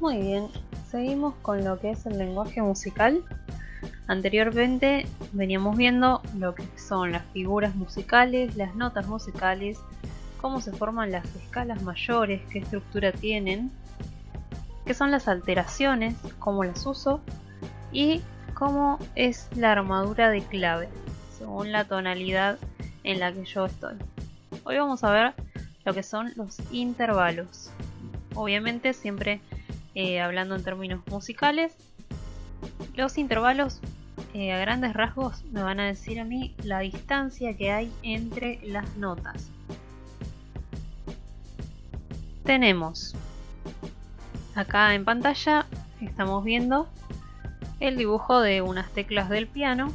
Muy bien, seguimos con lo que es el lenguaje musical. Anteriormente veníamos viendo lo que son las figuras musicales, las notas musicales, cómo se forman las escalas mayores, qué estructura tienen, qué son las alteraciones, cómo las uso y cómo es la armadura de clave, según la tonalidad en la que yo estoy. Hoy vamos a ver lo que son los intervalos. Obviamente siempre hablando en términos musicales, los intervalos a grandes rasgos me van a decir a mí la distancia que hay entre las notas. Tenemos acá en pantalla, estamos viendo el dibujo de unas teclas del piano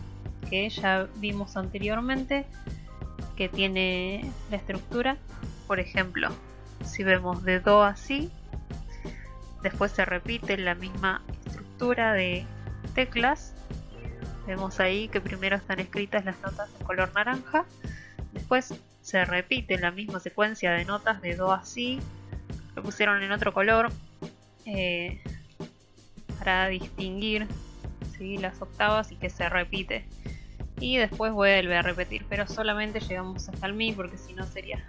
que ya vimos anteriormente, que tiene la estructura. Por ejemplo, si vemos de do a si, después se repite la misma estructura de teclas. Vemos ahí que primero están escritas las notas en color naranja, después se repite la misma secuencia de notas de do a si, lo pusieron en otro color para distinguir, ¿sí?, las octavas y que se repite. Y después vuelve a repetir, pero solamente llegamos hasta el mi porque si no sería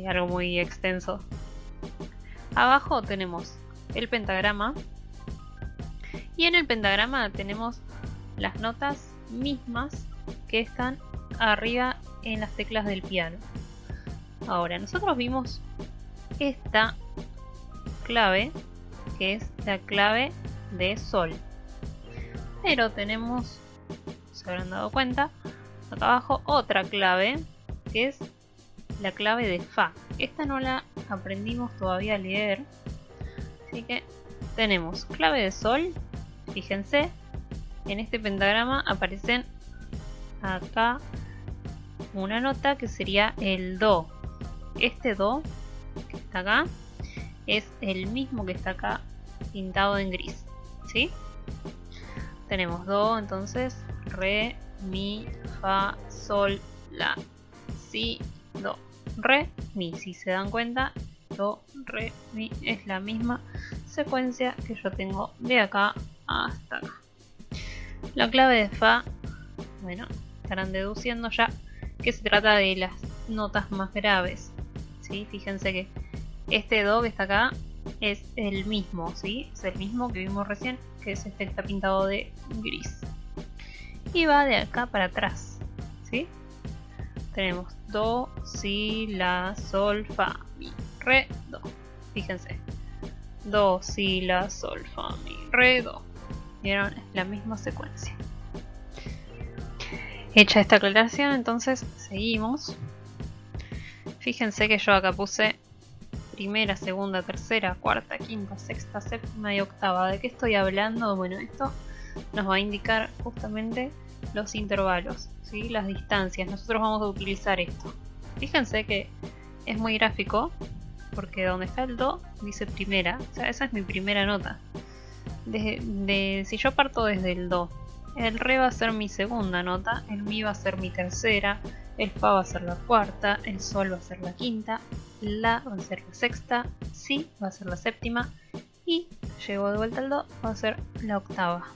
algo muy extenso. Abajo tenemos el pentagrama y en el pentagrama tenemos las notas mismas que están arriba en las teclas del piano. Ahora, nosotros vimos esta clave, que es la clave de sol, pero tenemos, se habrán dado cuenta, acá abajo otra clave que es la clave de fa. Esta no la aprendimos todavía a leer, así que tenemos clave de sol. Fíjense, en este pentagrama aparecen acá una nota que sería el do. Este do que está acá es el mismo que está acá pintado en gris, ¿sí? Tenemos do, entonces re, mi, fa, sol, la, si, do, re, mi. Si se dan cuenta, do, re, mi es la misma secuencia que yo tengo de acá hasta acá. La clave de fa, bueno, estarán deduciendo ya que se trata de las notas más graves, ¿sí? Fíjense que este do que está acá es el mismo, ¿sí? Es el mismo que vimos recién, que es este que está pintado de gris. Y va de acá para atrás, ¿sí? Tenemos do, si, la, sol, fa, mi, re, do. Fíjense, do, si, la, sol, fa, mi, re, do. ¿Vieron? Es la misma secuencia. Hecha esta aclaración, entonces seguimos. Fíjense que yo acá puse primera, segunda, tercera, cuarta, quinta, sexta, séptima y octava. ¿De qué estoy hablando? Bueno, esto nos va a indicar justamente los intervalos, ¿sí?, las distancias. Nosotros vamos a utilizar esto. Fíjense que es muy gráfico, porque donde está el do dice primera, o sea, esa es mi primera nota. Si yo parto desde el do, el re va a ser mi segunda nota, el mi va a ser mi tercera, el fa va a ser la cuarta, el sol va a ser la quinta, la va a ser la sexta, si va a ser la séptima y llego de vuelta al do, va a ser la octava.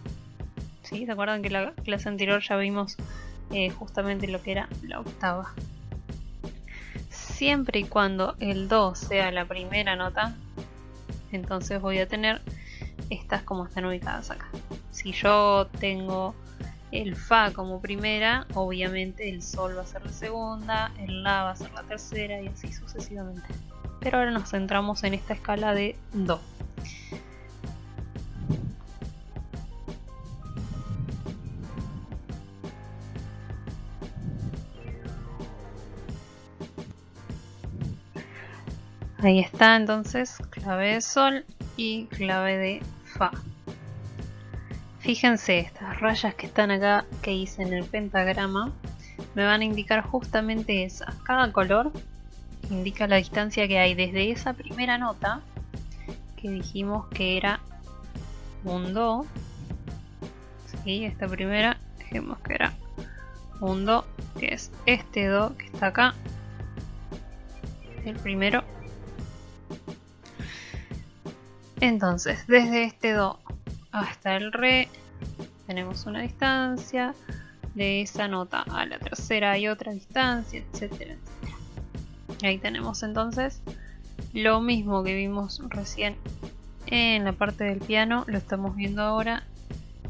¿Sí? ¿Se acuerdan que en la clase anterior ya vimos justamente lo que era la octava? Siempre y cuando el do sea la primera nota, entonces voy a tener estas como están ubicadas acá. Si yo tengo el fa como primera, obviamente el sol va a ser la segunda, el la va a ser la tercera y así sucesivamente. Pero ahora nos centramos en esta escala de do. Ahí está entonces clave de sol y clave de fa. Fíjense, estas rayas que están acá que hice en el pentagrama me van a indicar justamente esa. Cada color indica la distancia que hay desde esa primera nota que dijimos que era un do. Sí, esta primera dijimos que era un do, que es este do que está acá, el primero. Entonces, desde este Do hasta el Re tenemos una distancia, de esa nota a la tercera hay otra distancia, etcétera, etcétera. Ahí tenemos entonces lo mismo que vimos recién en la parte del piano, lo estamos viendo ahora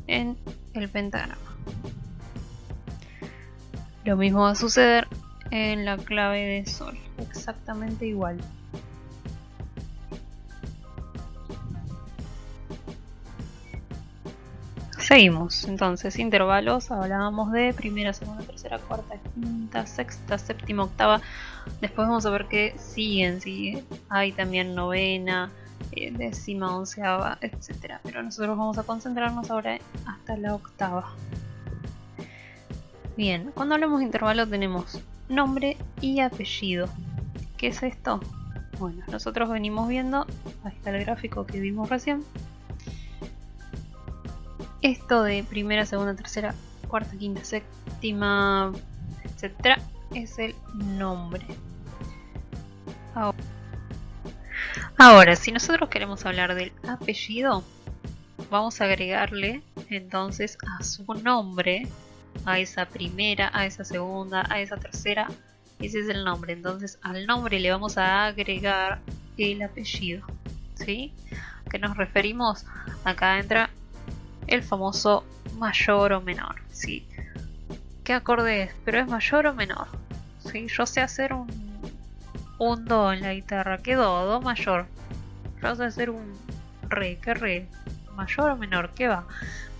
en el pentagrama. Lo mismo va a suceder en la clave de Sol, exactamente igual. Seguimos, entonces, intervalos, hablábamos de primera, segunda, tercera, cuarta, quinta, sexta, séptima, octava. Después vamos a ver que siguen, hay también novena, décima, onceava, etc. Pero nosotros vamos a concentrarnos ahora hasta la octava. Bien, cuando hablamos de intervalo tenemos nombre y apellido. ¿Qué es esto? Bueno, nosotros venimos viendo, ahí está el gráfico que vimos recién. Esto de primera, segunda, tercera, cuarta, quinta, séptima, etc. es el nombre. Ahora, si nosotros queremos hablar del apellido, vamos a agregarle entonces a su nombre, a esa primera, a esa segunda, a esa tercera. Ese es el nombre. Entonces al nombre le vamos a agregar el apellido. ¿Sí? ¿A qué nos referimos? Acá entra el famoso mayor o menor, ¿sí? ¿Qué acorde es? ¿Pero es mayor o menor? ¿Sí? Yo sé hacer un do en la guitarra. ¿Qué do? Do mayor. Yo sé hacer un re. ¿Qué re? ¿Mayor o menor? ¿Qué va?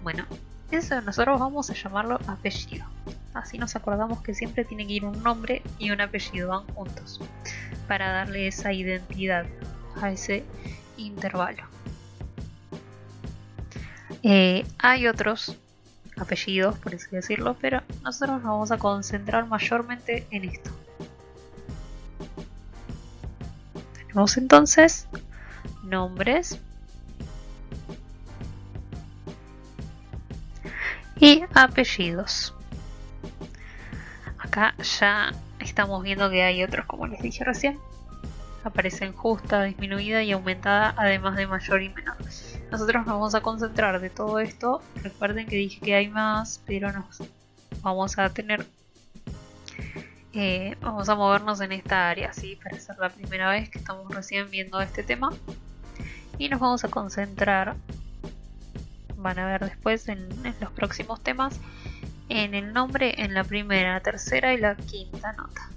Bueno, eso nosotros vamos a llamarlo apellido. Así nos acordamos que siempre tiene que ir un nombre y un apellido, van juntos, para darle esa identidad a ese intervalo. Hay otros apellidos, por así decirlo, pero nosotros nos vamos a concentrar mayormente en esto. Tenemos entonces nombres y apellidos. Acá ya estamos viendo que hay otros, como les dije recién. Aparecen justa, disminuida y aumentada, además de mayor y menor. Nosotros nos vamos a concentrar de todo esto. Recuerden que dije que hay más, pero nos vamos a tener, vamos a movernos en esta área, ¿sí? Para ser la primera vez que estamos recién viendo este tema. Y nos vamos a concentrar, van a ver después en los próximos temas, en el nombre en la primera, tercera y la quinta nota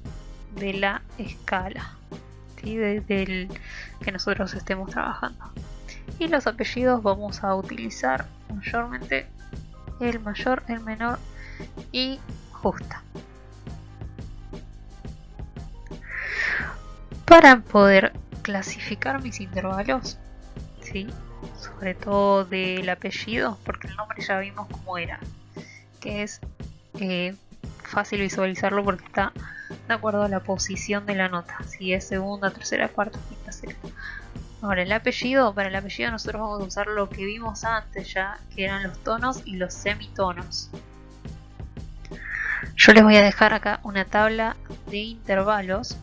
de la escala, ¿sí? Del que nosotros estemos trabajando. Y los apellidos vamos a utilizar mayormente el mayor, el menor y justa. Para poder clasificar mis intervalos, ¿sí? Sobre todo del apellido, porque el nombre ya vimos cómo era, que es fácil visualizarlo porque está de acuerdo a la posición de la nota, si es segunda, tercera, cuarta, quinta, sexta. Ahora el apellido, para el apellido nosotros vamos a usar lo que vimos antes ya, que eran los tonos y los semitonos. Yo les voy a dejar acá una tabla de intervalos,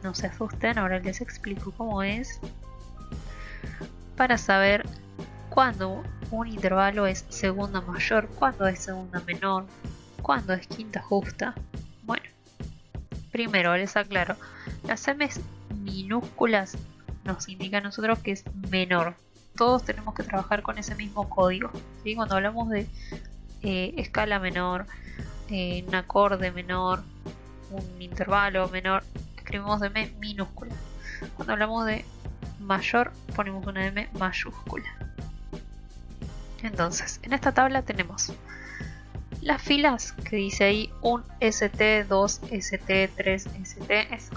no se asusten, ahora les explico cómo es, para saber cuándo un intervalo es segunda mayor, cuándo es segunda menor, cuándo es quinta justa. Bueno, primero les aclaro, las M's minúsculas nos indican a nosotros que es menor. Todos tenemos que trabajar con ese mismo código, ¿sí? Cuando hablamos de escala menor, un acorde menor, un intervalo menor, escribimos de M minúscula. Cuando hablamos de mayor, ponemos una M mayúscula. Entonces, en esta tabla tenemos las filas que dice ahí un ST, 2 ST, 3 ST, es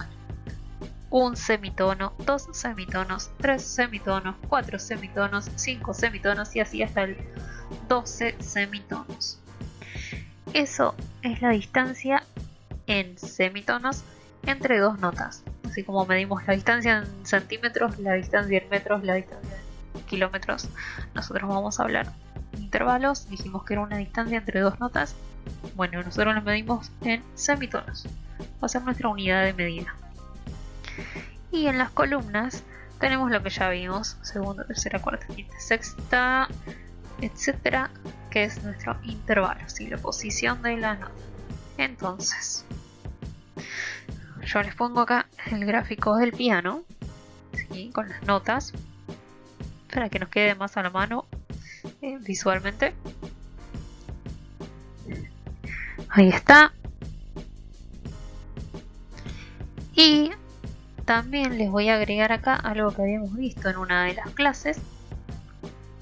un semitono, 2 semitonos, 3 semitonos, 4 semitonos, 5 semitonos y así hasta el 12 semitonos. Eso es la distancia en semitonos entre dos notas. Así como medimos la distancia en centímetros, la distancia en metros, la distancia en kilómetros, nosotros vamos a hablar de intervalos. Dijimos que era una distancia entre dos notas. Bueno, nosotros lo medimos en semitonos. Va a ser nuestra unidad de medida. Y en las columnas tenemos lo que ya vimos, segunda, tercera, cuarta, quinta, sexta, etcétera, que es nuestro intervalo, ¿sí? La posición de la nota. Entonces, yo les pongo acá el gráfico del piano, ¿sí? Con las notas, para que nos quede más a la mano visualmente. Ahí está. Y también les voy a agregar acá algo que habíamos visto en una de las clases,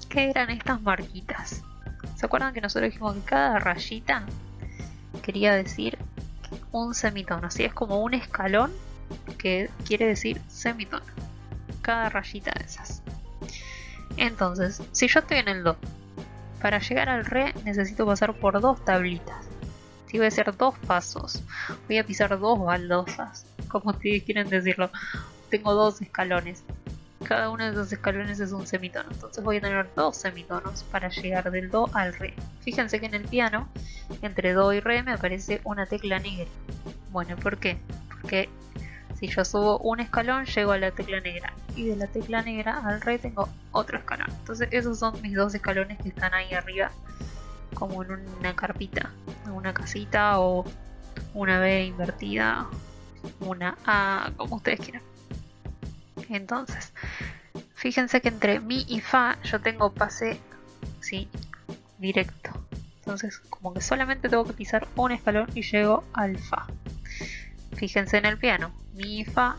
que eran estas marquitas. ¿Se acuerdan que nosotros dijimos que cada rayita quería decir un semitono? Así es como un escalón que quiere decir semitono. Cada rayita de esas. Entonces, si yo estoy en el do, para llegar al re necesito pasar por dos tablitas. Si voy a hacer dos pasos, voy a pisar dos baldosas, como ustedes quieren decirlo. Tengo dos escalones. Cada uno de esos escalones es un semitono. Entonces voy a tener dos semitonos para llegar del do al re. Fíjense que en el piano, entre do y re me aparece una tecla negra. Bueno, ¿por qué? Porque si yo subo un escalón, llego a la tecla negra. Y de la tecla negra al re tengo otro escalón. Entonces esos son mis dos escalones que están ahí arriba, como en una carpita, una casita o una B invertida, una A, como ustedes quieran. Entonces, fíjense que entre mi y fa yo tengo pase, sí, directo. Entonces, como que solamente tengo que pisar un escalón y llego al fa. Fíjense en el piano, mi y fa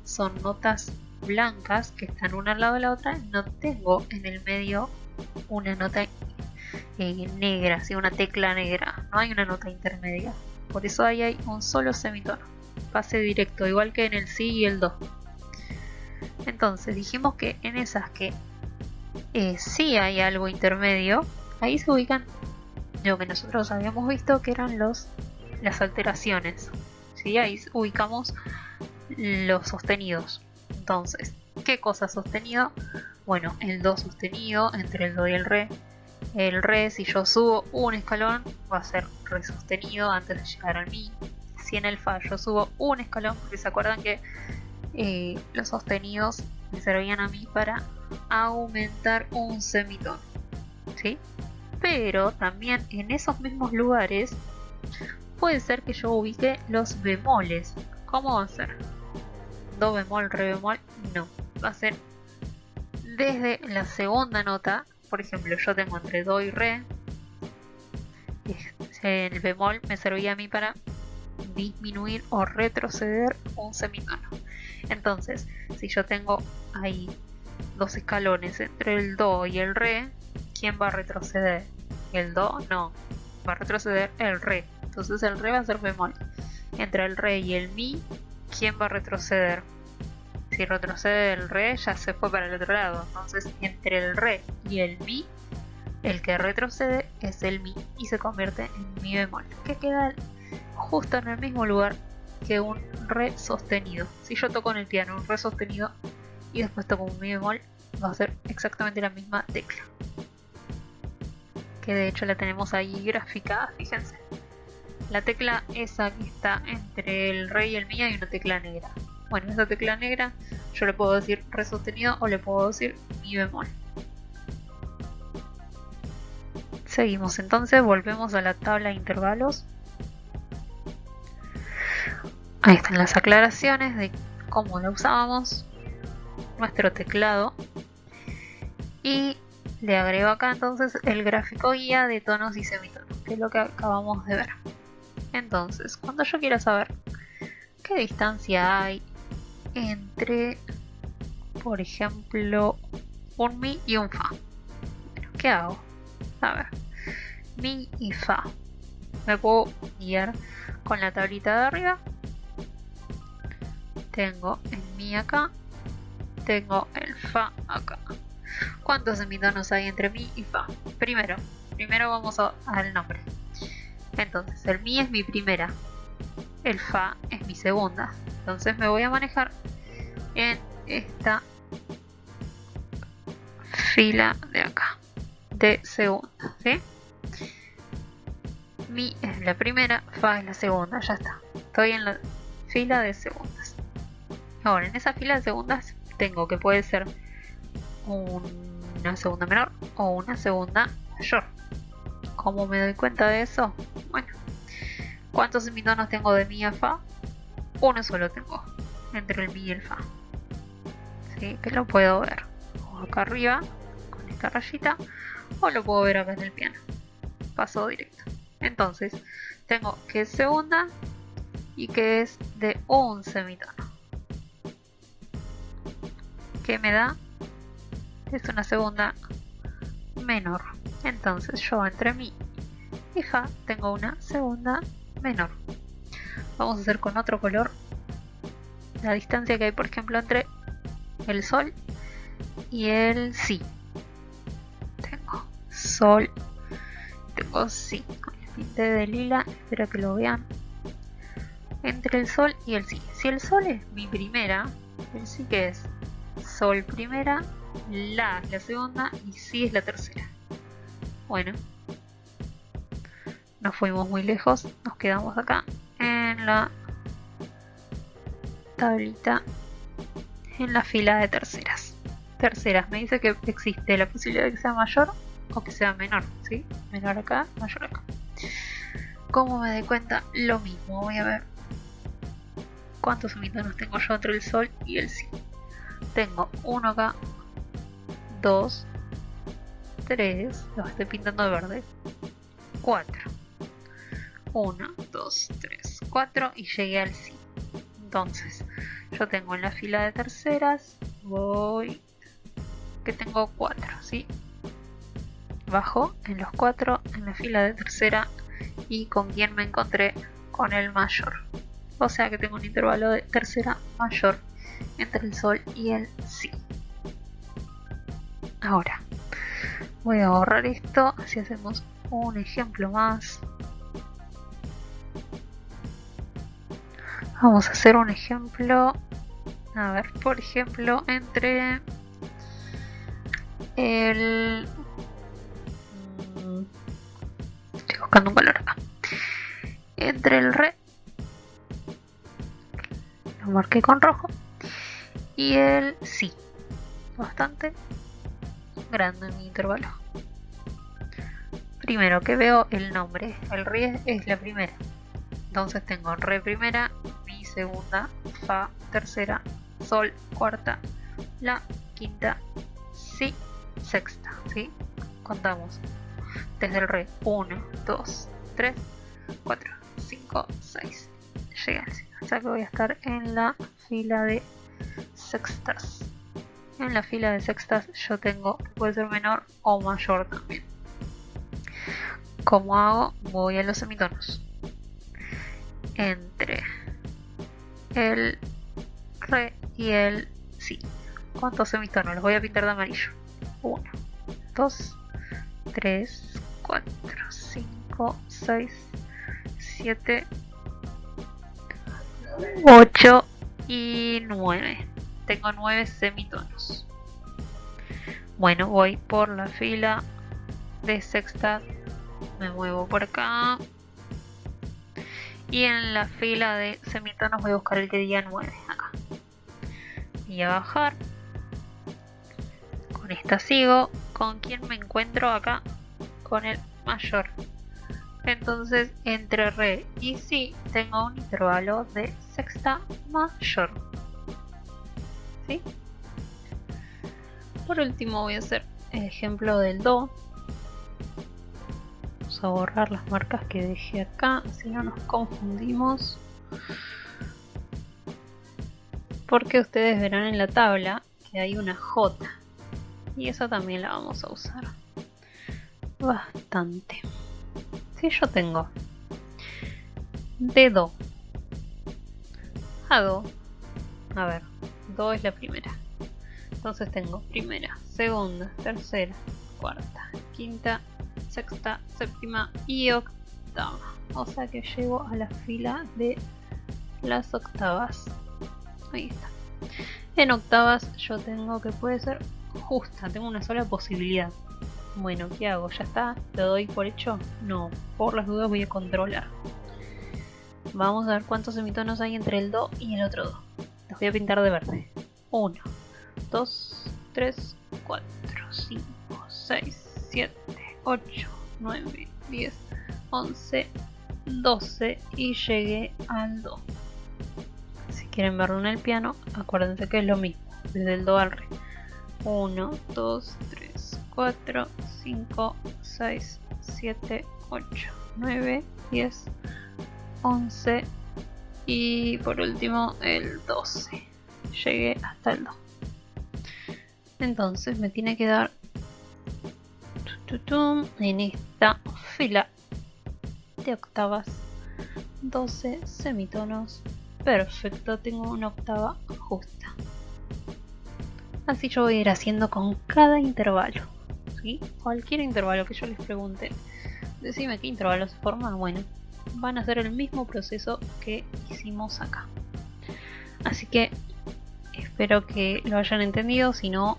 son notas blancas que están una al lado de la otra. No tengo en el medio una nota negra, ¿sí? Una tecla negra. No hay una nota intermedia. Por eso ahí hay un solo semitono. Pase directo, igual que en el si y el do. Entonces dijimos que en esas que sí hay algo intermedio, ahí se ubican lo que nosotros habíamos visto que eran las alteraciones. ¿Sí? Ahí ubicamos los sostenidos. Entonces, ¿qué cosa sostenido? Bueno, el do sostenido entre el do y el re. El re, si yo subo un escalón, va a ser re sostenido antes de llegar al mi. Si en el fa yo subo un escalón, porque se acuerdan que los sostenidos me servían a mí para aumentar un semitono, ¿sí? Pero también en esos mismos lugares puede ser que yo ubique los bemoles. ¿Cómo va a ser? Do bemol, re bemol, no. Va a ser desde la segunda nota. Por ejemplo, yo tengo entre do y re. El bemol me servía a mí para disminuir o retroceder un semitono. Entonces, si yo tengo ahí dos escalones entre el do y el re, ¿quién va a retroceder? ¿El do? No, va a retroceder el re. Entonces el re va a ser bemol. Entre el re y el mi, ¿quién va a retroceder? Si retrocede el re, ya se fue para el otro lado. Entonces entre el re y el mi, el que retrocede es el mi y se convierte en mi bemol, que queda justo en el mismo lugar que un re sostenido. Si yo toco en el piano un re sostenido y después toco un mi bemol, va a ser exactamente la misma tecla, que de hecho la tenemos ahí graficada. Fíjense, la tecla esa que está entre el re y el mi, hay una tecla negra. Bueno, esa tecla negra yo le puedo decir re sostenido o le puedo decir mi bemol. Seguimos entonces, volvemos a la tabla de intervalos. Ahí están las aclaraciones de cómo lo usábamos, nuestro teclado. Y le agrego acá entonces el gráfico guía de tonos y semitonos, que es lo que acabamos de ver. Entonces, cuando yo quiera saber qué distancia hay entre, por ejemplo, un mi y un fa, bueno, ¿qué hago? A ver, mi y fa. Me puedo guiar con la tablita de arriba. Tengo el mi acá, tengo el fa acá. ¿Cuántos semitonos hay entre mi y fa? Primero vamos al nombre. Entonces, el mi es mi primera, el fa es mi segunda. Entonces me voy a manejar en esta fila de acá, de segunda, ¿sí? Mi es la primera, fa es la segunda, ya está. Estoy en la fila de segundas. Ahora, en esa fila de segundas, tengo que puede ser una segunda menor o una segunda mayor. ¿Cómo me doy cuenta de eso? Bueno, ¿cuántos semitonos tengo de mi a fa? Uno solo tengo entre el mi y el fa. ¿Sí? Que lo puedo ver o acá arriba con esta rayita, o lo puedo ver acá en el piano. Paso directo. Entonces, tengo que es segunda y que es de un semitono. ¿Qué me da? Es una segunda menor. Entonces yo entre mi y fa tengo una segunda menor. Vamos a hacer con otro color la distancia que hay, por ejemplo, entre el sol y el si. Tengo sol, tengo si. Le pinté de lila, espero que lo vean. Entre el sol y el si. Si el sol es mi primera, el si que es sol primera, la es la segunda y si es la tercera. Bueno, nos fuimos muy lejos, nos quedamos acá en la tablita, en la fila de terceras. Terceras, me dice que existe la posibilidad de que sea mayor o que sea menor, ¿sí? Menor acá, mayor acá. ¿Cómo me doy cuenta? Lo mismo, voy a ver cuántos semitonos tengo yo entre el sol y el si. Tengo uno acá, 2, 3, los estoy pintando de verde, 4. 1, 2, 3, 4 y llegué al si. Entonces, yo tengo en la fila de terceras, voy, que tengo 4, ¿sí? Bajo en los 4 en la fila de tercera y con quien me encontré, con el mayor. O sea que tengo un intervalo de tercera mayor entre el sol y el si. Ahora, voy a borrar esto, así hacemos un ejemplo más. Vamos a hacer un ejemplo, a ver, por ejemplo, entre el... Estoy buscando un valor acá. Entre el re, lo marqué con rojo, y el si. Bastante grande mi intervalo. Primero que veo el nombre, el re es la primera. Entonces tengo re primera, mi segunda, fa tercera, sol cuarta, la quinta, si sexta, ¿sí? Contamos desde el re 1, 2, 3, 4, 5, 6. Llegué al si. O sea que voy a estar en la fila de sextas. En la fila de sextas yo tengo que puede ser menor o mayor también. ¿Cómo hago? Voy a los semitonos. Entre el re y el si. ¿Cuántos semitonos? Los voy a pintar de amarillo. 1, 2, 3, 4, 5, 6, 7, 8 y 9. Tengo 9 semitonos. Bueno, voy por la fila de sexta. Me muevo por acá. Y en la fila de semitonos voy a buscar el que diga 9 acá. Y a bajar. Con esta sigo. ¿Con quién me encuentro acá? Con el mayor. Entonces entre re y si tengo un intervalo de sexta mayor. ¿Sí? Por último voy a hacer el ejemplo del do. Vamos a borrar las marcas que dejé acá, si no nos confundimos. Porque ustedes verán en la tabla que hay una J. Y esa también la vamos a usar bastante. Si yo tengo de do a do, a ver, do es la primera. Entonces tengo primera, segunda, tercera, cuarta, quinta, sexta, séptima y octava. O sea que llego a la fila de las octavas. Ahí está. En octavas yo tengo que puede ser justa, tengo una sola posibilidad. Bueno, ¿qué hago? ¿Ya está? ¿Lo doy por hecho? No, por las dudas voy a controlar. Vamos a ver cuántos semitonos hay entre el do y el otro do. Los voy a pintar de verde. 1, 2, 3, 4, 5, 6, 7, 8, 9, 10, 11, 12 y llegué al Do. Si quieren verlo en el piano, acuérdense que es lo mismo, desde el Do al Re. 1, 2, 3, 4, 5, 6, 7, 8, 9, 10, 11 y por último el 12. Llegué hasta el Do. Entonces me tiene que dar en esta fila de octavas 12 semitonos. Perfecto, tengo una octava justa. Así yo voy a ir haciendo con cada intervalo, ¿sí? Cualquier intervalo que yo les pregunte, decime qué intervalo se forma. Bueno, van a hacer el mismo proceso que hicimos acá. Así que espero que lo hayan entendido. Si no,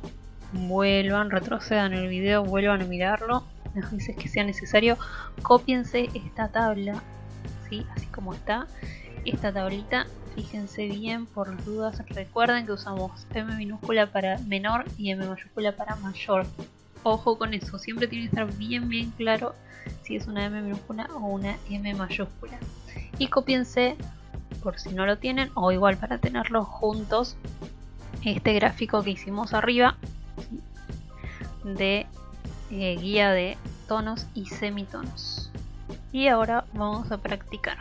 vuelvan, retrocedan el video, vuelvan a mirarlo las veces que sea necesario. Cópiense esta tabla, ¿sí? Así como está esta tablita. Fíjense bien por las dudas. Recuerden que usamos M minúscula para menor y M mayúscula para mayor. Ojo con eso, siempre tiene que estar bien claro si es una M minúscula o una M mayúscula. Y cópiense, por si no lo tienen, o igual para tenerlos juntos, este gráfico que hicimos arriba, ¿sí? De guía de tonos y semitonos. Y ahora vamos a practicar.